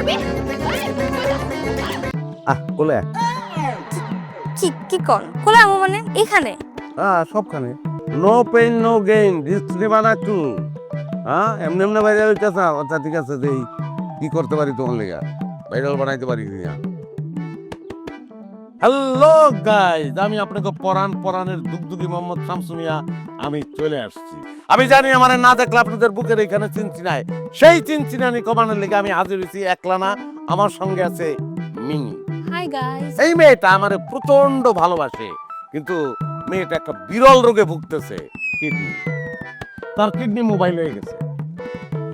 করবি? কোলে কি কোন কোলে আমু মানে এখানে? সবখানে নো পেইন নো গেইন ডিস্ট্রি বানাচ্ছু। এমনি এমনি ভাইরাল হইতেছে। আচ্ছা ঠিক আছে, দেই কি করতে পারি তোমার লেগা, ভাইরাল বানাইতে পারি না। হ্যালো গাইস, আমি আপনাকে পরাণের দুগদুগি মোহাম্মদ শামসু মিয়া, আমি চলে আসছি। আমি জানি আমার না দেখলে আপনাদের বুকের এখানে চিনচিনায়, সেই চিনচিনানি কমানোর লেগে আমি হাজির হয়েছি। একলা না, আমার সঙ্গে আছে মিনি। Hi guys. এই মেয়েটা আমার প্রচন্ড ভালোবাসে, কিন্তু মেয়েটা একটা বিরল রোগে ভুগতেছে, কিডনি। তার কিডনি মোবাইল হয়ে গেছে।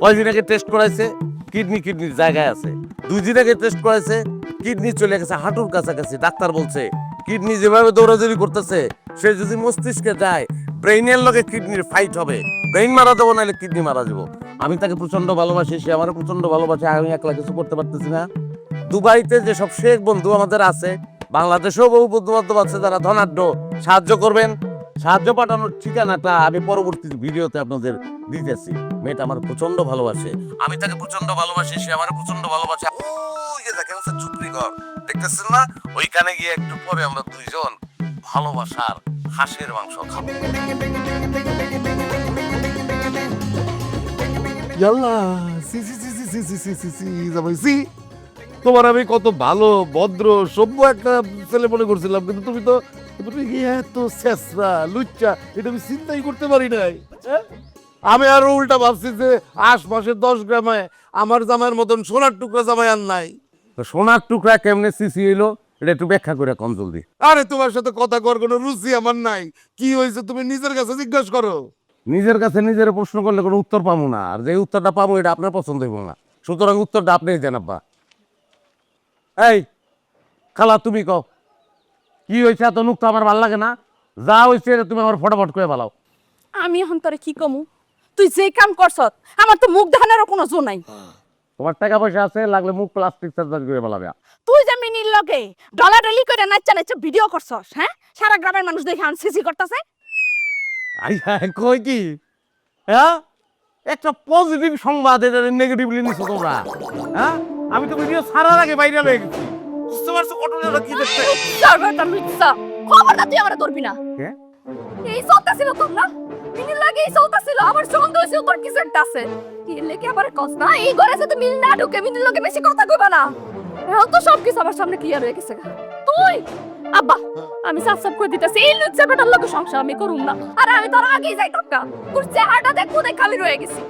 কয়দিন আগে টেস্ট করাইছে, কিডনির জায়গায় আছে। 2 দিন আগে টেস্ট করাইছে, কিডনি চলে গেছে হাঁটুর কাছাকাছি। ডাক্তার বলছে কিডনি যেভাবে দৌড়াদৌড়ি করতেছে, সে যদি মস্তিষ্কে যায়, ব্রেইনের লগে কিডনির ফাইট হবে। ব্রেইন মারা যাবো, নাহলে কিডনি মারা যাবো। আমি তাকে প্রচন্ড ভালোবাসি, সে আমার প্রচন্ড ভালোবাসে। আমি একলা কিছু করতে পারতেছি না। দুবাইতে যেসব শেখ বন্ধু আমাদের আছে, বাংলাদেশেও বহু বন্ধু বান্ধব আছে যারা ধনাঢ্য, সাহায্য করবেন। সাহায্য পাঠানোর ঠিকানাটা আমি পরবর্তী ভিডিওতে আপনাদের দিতেছি। মেয়েটা আমার প্রচন্ড ভালোবাসে, আমি তাকে প্রচন্ড ভালোবাসি, সে আমার প্রচন্ড ভালোবাসে। ওই যে দেখেন চুপড়ি ঘর দেখতেছেন না, ওইখানে গিয়ে একটু পরে আমরা দুইজন ভালোবাসার হাঁসের মাংস খাবো। তোমার আমি কত ভালো ভদ্র সভ্য একটা ছেলে মনে করছিলাম, কিন্তু তুমি তো এত শেষরা লুচ্চা, এটা আমি চিন্তাই করতে পারি নাই। আমি আরো উল্টা ভাবছি যে আশপাশে 10 গ্রামে আমার জামাইয়ের মতন সোনার টুকরা জামাই আর নাই। সোনার টুকরা কেমনে সিসি হইলো, এটা একটু ব্যাখ্যা করে কম জলদি। আরে তোমার সাথে কথা কর কোনো রুচি আমার নাই। কি হয়েছে তুমি নিজের কাছে জিজ্ঞাসা করো। নিজের কাছে নিজের প্রশ্ন করলে কোনো উত্তর পাবো না, আর যে উত্তরটা পাবো এটা আপনার পছন্দ হইব না। সুতরাং উত্তরটা আপনি দেন আব্বা। এই খালা, তুমি কও কি হয়েছে? এত নুক তো আমার ভালো লাগে না। যা হয়েছে তুমি আমার ফটাফট করে বলাও। আমি এখন তোরে কি কমু? তুই যে কাম করছত আমার তো মুখ দেখানোর কোনো জো নাই। তোমার টাকা পয়সা আছে, লাগলে মুখ প্লাস্টিক সার্জারি করে বলাবে। তুই যে মিনির লগে ডলাডলি করে নাচা নাচা ভিডিও করছস, হ্যাঁ? সারা গ্রামের মানুষ দেখে আনসিসি করতেছে। আই কই কি, হ্যাঁ? একটা পজিটিভ সংবাদ, এটা নেগেটিভলি নিছো তোমরা। হ্যাঁ, আমি তো ভিডিও ছাড়ার আগে ভাইরাল হয়ে গেছি। বুঝতে পারছো ঘটনাটা কি দেখতে? সারবাটা মিথ্যা খবরটা তুই আমারে ধরবি না। কে? এই সত্তা ছিল তোর না? মিনির লাগে এই সত্তা ছিল, আমার সন্দেহ হইছে তোর কিছু একটা আছে। কি লেকে আবার কস না এই ঘরে যে তুমি না ঢুকে মিনির লগে বেশি কথা কইবা না। এখন তো সব কিছু আমার সামনে ক্লিয়ার হয়ে গেছে। তুই আব্বা, আমি সাফ করে দিতেছি, এই লুচ্চা বেটার লগে সংসার আমি করুম না। আর আমি তোর আগেই যাইতাম না। তোর চেহারাটা দেখো দেখ আমি রয়ে গেছি।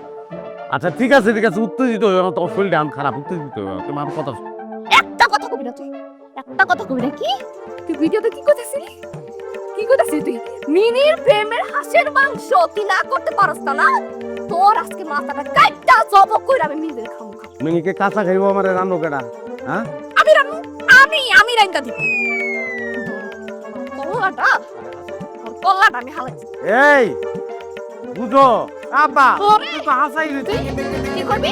আচ্ছা ঠিক আছে, উত্তেজিত হইও না, তোমার শরীরটা আম খারাপ, উত্তেজিত হইও না। তোমার কথা একটা কথা কবি না তুই, একটা কথা কবি না। কি তুই ভিডিওতে কি কইতাছিলি? কি কইতাছিস তুই? মিনির প্রেমের হাঁসের মাংস তুই না করতে পারস না? তোর আজকে মাথাটা কাইটা জবক কইরা আমি মিনির খামু। মিনিকে কাঁচা খাইবো আমার রান্নো কেডা? হ্যাঁ, আমি রান্নু, আমি রাইন্দা দিব। কল্লাটা আমি হালাইছি। এই বুঝো আব্বা, ওরে, তুই তো হাসাই তুই কি করবি?